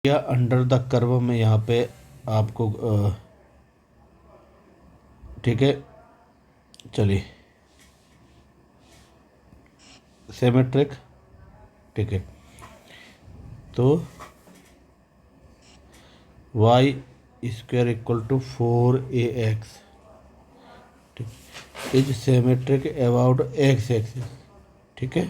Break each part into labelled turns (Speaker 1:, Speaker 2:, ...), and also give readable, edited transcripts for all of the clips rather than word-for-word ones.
Speaker 1: या under the curve में यहाँ पे आपको ठीक है, चलिए सिमेट्रिक, ठीक है, तो Y square equal to 4ax is symmetric about X axis, ठीक है।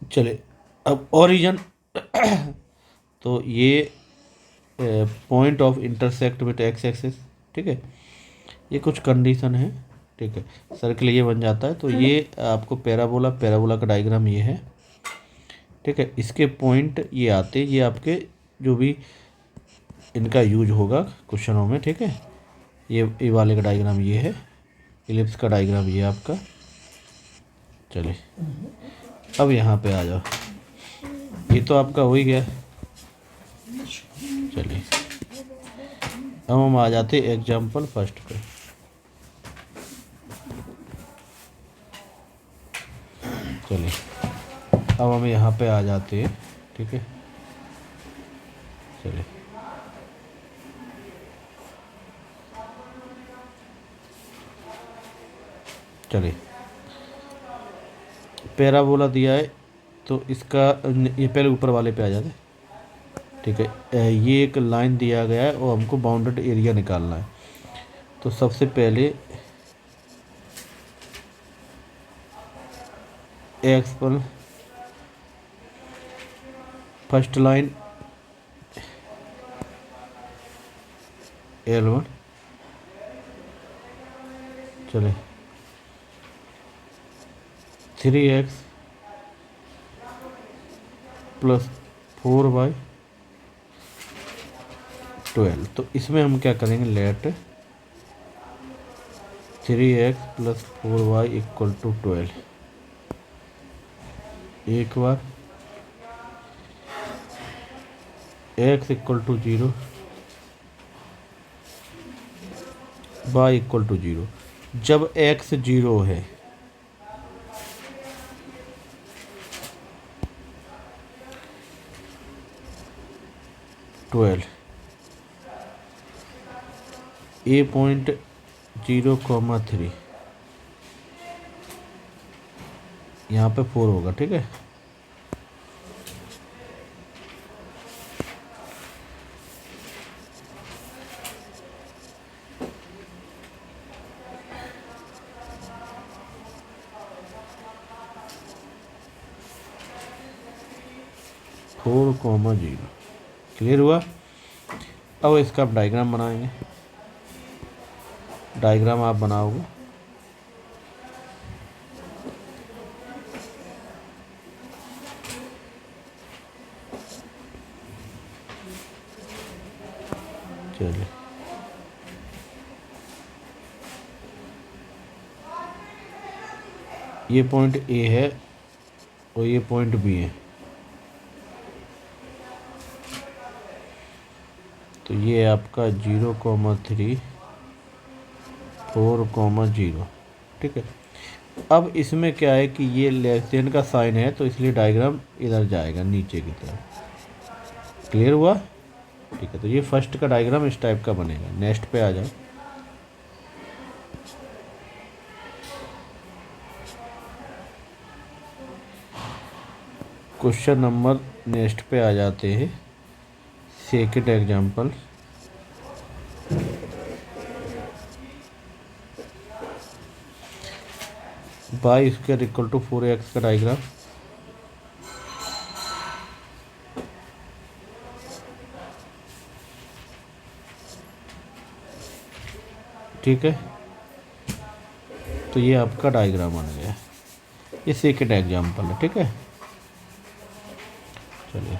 Speaker 1: चले अब ओरिजिन तो ये point of intersect with X axis, ठीक है, ये कुछ कंडीशन है, ठीक है, सर्किल ये बन जाता है। तो ये आपको पैराबोला का डायग्राम ये है, ठीक है। इसके पॉइंट ये आते, ये आपके जो भी इनका यूज होगा क्वेश्चनों में, ठीक है। ये वाले का डायग्राम ये है, इलिप्स का डायग्राम ये आपका। चलिए अब यहाँ पे आ जाओ, ये तो आपका हो ही गया। चलिए अब हम आ जाते एग्जाम्पल फर्स्ट पे। चलिए अब हम यहाँ पे आ जाते हैं, ठीक है। चलिए चलिए पैराबोला दिया है, तो इसका ये पहले ऊपर वाले पे आ जाते, ठीक है। ये एक लाइन दिया गया है और हमको बाउंडेड एरिया निकालना है। तो सबसे पहले एक्स पर फर्स्ट लाइन L1, चले 3x प्लस 4y12। तो इसमें हम क्या करेंगे, late 3x plus 4y equal to 12। एक बार x equal to 0, y equal to 0। जब x 0 है ए पॉइंट 0,3 यहाँ पे 4 होगा, ठीक है। फोर कॉमा 0 क्लियर हुआ। अब इसका आप डायग्राम बनाएंगे, डायग्राम आप बनाओगे। चलिए ये पॉइंट ए है और ये पॉइंट बी है, तो ये आपका 0,3 4,0, ठीक है। अब इसमें क्या है कि ये लेस देन का साइन है, तो इसलिए डायग्राम इधर जाएगा नीचे की तरफ। क्लियर हुआ, ठीक है। तो ये फर्स्ट का डायग्राम इस टाइप का बनेगा। नेक्स्ट पे आ जाओ। क्वेश्चन नंबर नेक्स्ट पे आ जाते हैं, second example. Y square equal to 4x का डायग्राम, ठीक है। तो ये आपका डायग्राम बन गया, ये सेकंड एग्जाम्पल है, ठीक है। चलिए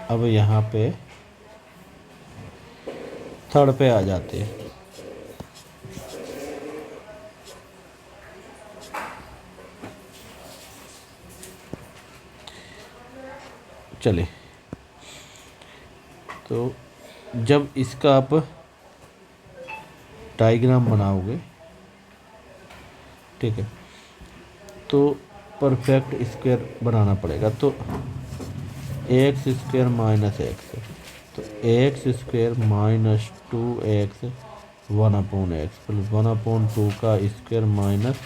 Speaker 1: अब यहाँ पे थर्ड पे आ जाते हैं। चलिए तो जब इसका आप डायग्राम बनाओगे, ठीक है, तो परफेक्ट स्क्वायर बनाना पड़ेगा। तो एक्स स्क्वायर माइनस एक्स, तो x square minus 2x 1/x plus 1/2 का स्क्वायर माइनस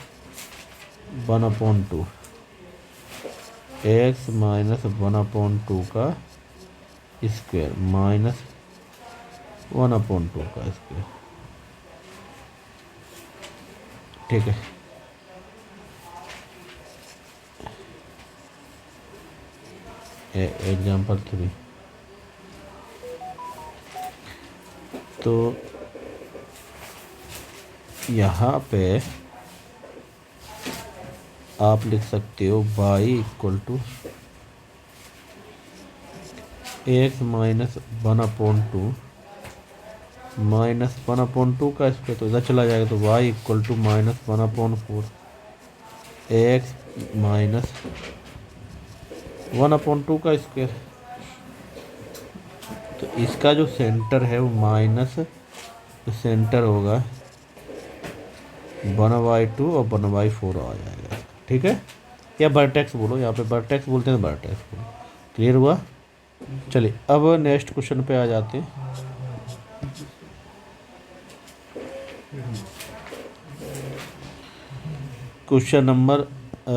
Speaker 1: 1/2 एक्स माइनस 1/2 का स्क्वायर माइनस 1/2 का स्क्वायर। ठीक है, एग्जाम्पल 3। तो यहाँ पे आप लिख सकते हो y equal to X minus 1/2 minus 1/2 का स्क्वायर, तो इधर चला जाएगा, तो y equal to minus 1/4 X minus 1/2 का स्क्वायर। तो इसका जो सेंटर है वो माइनस सेंटर होगा 1/2 और 1/4 आ जाएगा। ठीक है, या वर्टेक्स बोलो, यहाँ पे वर्टेक्स बोलते हैं, वर्टेक्स बोलो। क्लियर हुआ? चलिए अब नेक्स्ट क्वेश्चन पे आ जाते हैं। क्वेश्चन नंबर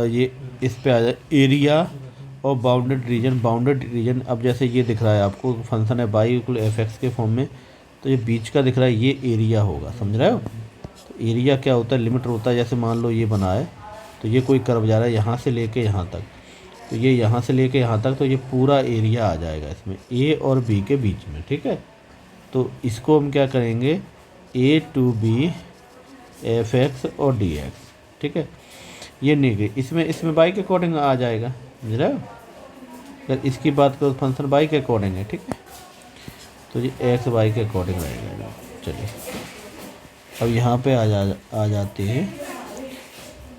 Speaker 1: ये इस पे आ जाए, एरिया और बाउंडेड रीजन। बाउंडेड रीजन अब जैसे ये दिख रहा है आपको, फंक्शन है y इक्वल fx के फॉर्म में, तो ये बीच का दिख रहा है, ये एरिया होगा, समझ रहे हो? तो एरिया क्या होता है, लिमिटर होता है। जैसे मान लो ये बना है, तो ये कोई कर्व जा रहा है यहाँ से लेके यहाँ तक, तो ये यहाँ से लेके यहाँ तक, तो ये पूरा एरिया आ जाएगा इसमें a और b के बीच में। ठीक है, तो इसको हम क्या करेंगे, a to b fx और dx। ठीक है, ये नहीं गई इसमें y के अकॉर्डिंग आ जाएगा, समझ रहे हो? अगर इसकी बात करो, फंक्शन y के अकॉर्डिंग है। ठीक है, तो ये एक्स वाई के अकॉर्डिंग रहेगा। चलिए अब यहाँ पे आ जाते हैं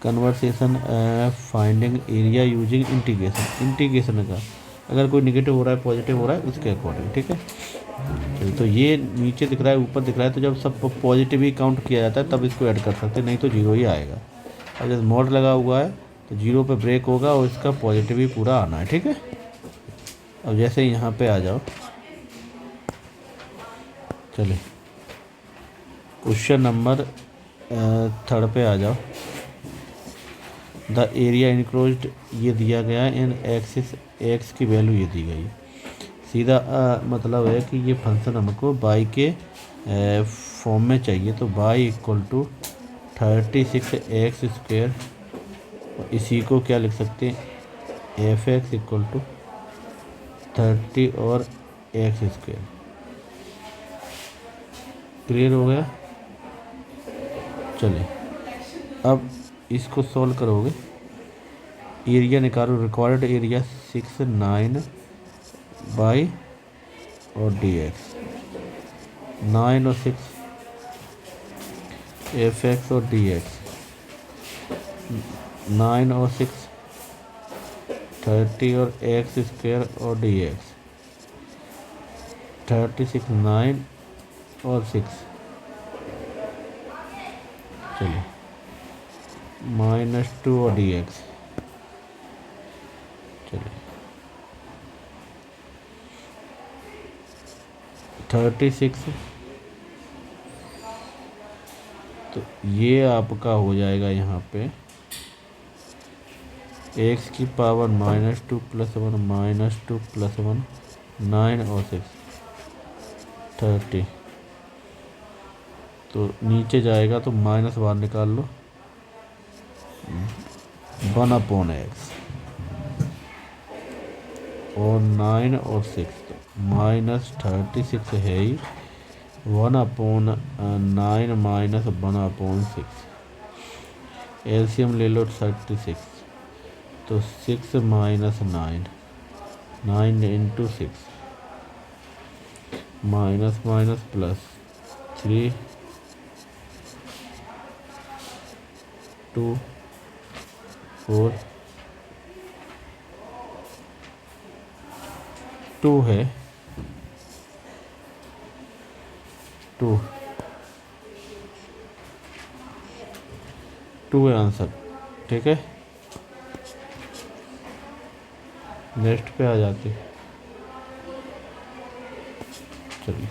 Speaker 1: conversation finding area using integration. Integration का अगर कोई निगेटिव हो रहा है पॉजिटिव हो रहा है उसके अकॉर्डिंग। ठीक है, चलिए तो ये नीचे दिख रहा है ऊपर दिख रहा है, तो जब सब पॉजिटिव ही काउंट किया जाता है तब इसको ऐड कर सकते हैं, नहीं तो जीरो ही आएगा। अब जैसे मोड लगा हुआ है तो जीरो पे ब्रेक होगा और इसका पॉजिटिव ही पूरा आना है। ठीक है, अब जैसे यहाँ पे आ जाओ, चलिए क्वेश्चन नंबर 3 पे आ जाओ। द एरिया इनक्लोज्ड ये दिया गया है, इन एक्सिस एक्स की वैल्यू ये दी गई है। सीधा मतलब है कि ये फंक्शन हमको y के फॉर्म में चाहिए, तो y इक्वल टू 36x²। इसी को क्या लिख सकते हैं, fx इक्वल टू 30 और x²। क्लियर हो गया? चलिए अब इसको सॉल्व करोगे, एरिया निकालो। रिक्वायर्ड एरिया 6 9 बाई और dx, 9 और 6 fx और dx, 9 और 6 30 और x² और dx, 36 9 और 6। चलिए -2 और dx। चलिए 36, तो ये आपका हो जाएगा यहाँ पे x की पावर -2 + 1 -2 + 1 9 और 6 30। तो नीचे जाएगा तो माइनस बाहर निकाल लो, 1/x और 9 और 6, तो -36 है ही, 1/9 -1/6। एलसीएम ले लो 36, तो 6 - 9, 9 × 6 माइनस माइनस प्लस 3 2 4 2 है 2 2 है आंसर। ठीक है। नेक्स्ट पे आ जाते हैं। चलिए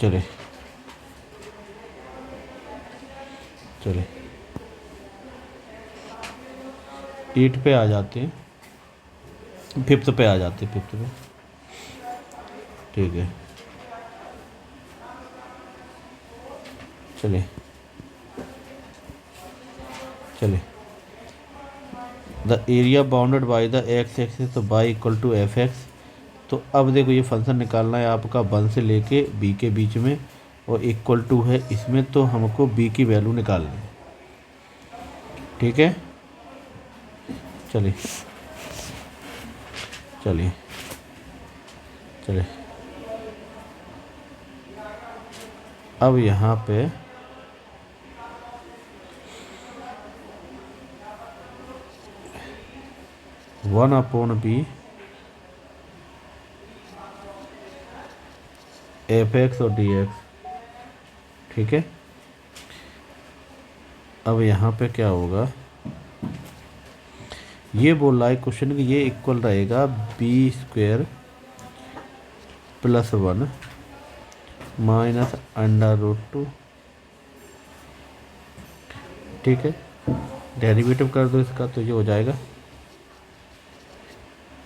Speaker 1: चले चले 8 पे आ जाते हैं, 5th पे आ जाते हैं, 5th पे। ठीक है चले चले the area bounded by the X axis तो y equal to F X. तो अब देखो ये फंक्शन निकालना है आपका 1 से लेके बी के बीच में, और इक्वल टू है इसमें, तो हमको बी की वैल्यू निकालनी है। ठीक है चलिए चलिए चलिए अब यहाँ पे one upon B F X और डी एक्स। ठीक है अब यहाँ पे क्या होगा, ये बोल रहा है क्वेश्चन कि ये इक्वल रहेगा बी स्क्वायर प्लस 1 माइनस √2। ठीक है डेरिवेटिव कर दो इसका, तो ये हो जाएगा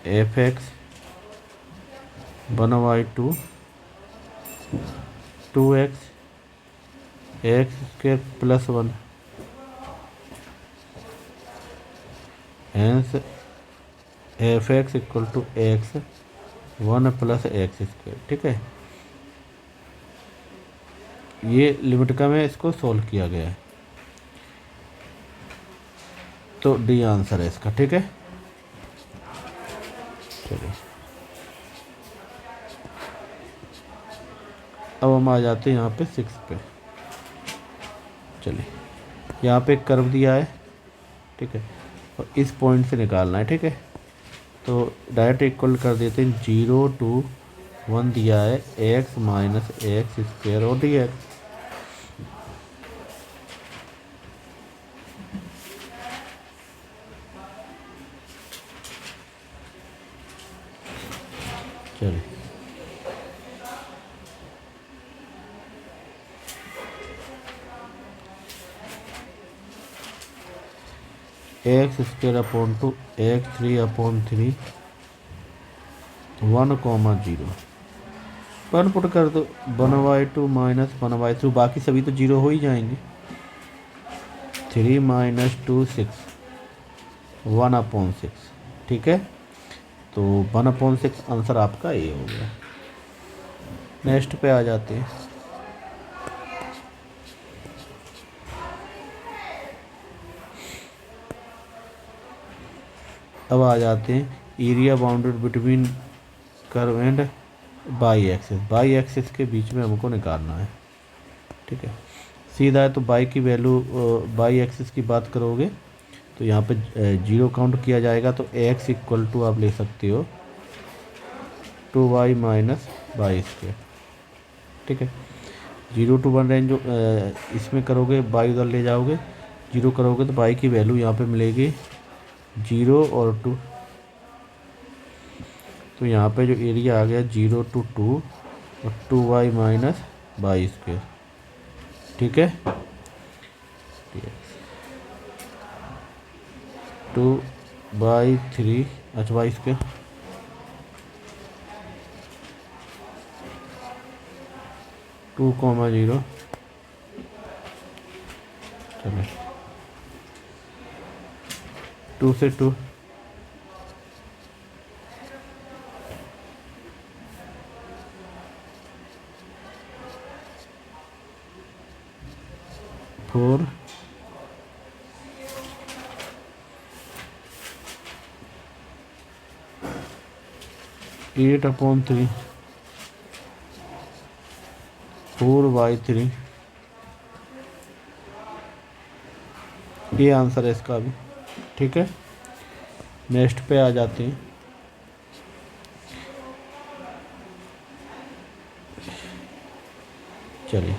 Speaker 1: F X 1/2 2x X square plus 1 hence F X equal to X 1 plus X square. ठीक है ये लिमिट का में इसको सॉल्व किया गया है, तो डी आंसर है इसका। ठीक है चलिए अब हम आ जाते हैं यहाँ पे 6 पे। चलिए यहाँ पे एक कर्व दिया है। ठीक है और इस पॉइंट से निकालना है। ठीक है तो डायरेक्ट इक्वल कर देते हैं, 0 to 1 दिया है एक्स माइनस एक्स स्क्वायर और डी एक्स। चलिए x square upon 2 x 3/3 1,0 one put कर दो 1/2 माइनस 1/3, बाकी सभी तो 0 हो ही जाएंगे। 3 - 2 6 1/6। ठीक है तो 1/6 आंसर आपका ये हो गया। नेक्स्ट पे आ जाते हैं। अब आ जाते हैं area bounded between curve and by axis के बीच में हमको निकालना है। ठीक है सीधा है, तो बाई की वैल्यू बाई एक्सिस की बात करोगे तो यहाँ पे 0 काउंट किया जाएगा, तो एक्स इक्वल टू आप ले सकते हो 2y माइनस बाई स्क्वायर। ठीक है 0 to 1 रेंज जो इसमें करोगे बाई उधर ले जाओगे, 0 करोगे तो बाई की वैल्यू यहाँ पे मिलेगी 0 और 2। तो यहाँ पे जो एरिया आ गया 0 to 2 और 2y माइनस बाई स्क्वायर। ठीक है 2/3 अच्छा बाई स्क्वायर 2,0 चलो 2 से 2 4 8/3 4/3। ये आंसर है इसका भी। ठीक है नेक्स्ट पे आ जाते हैं। चलिए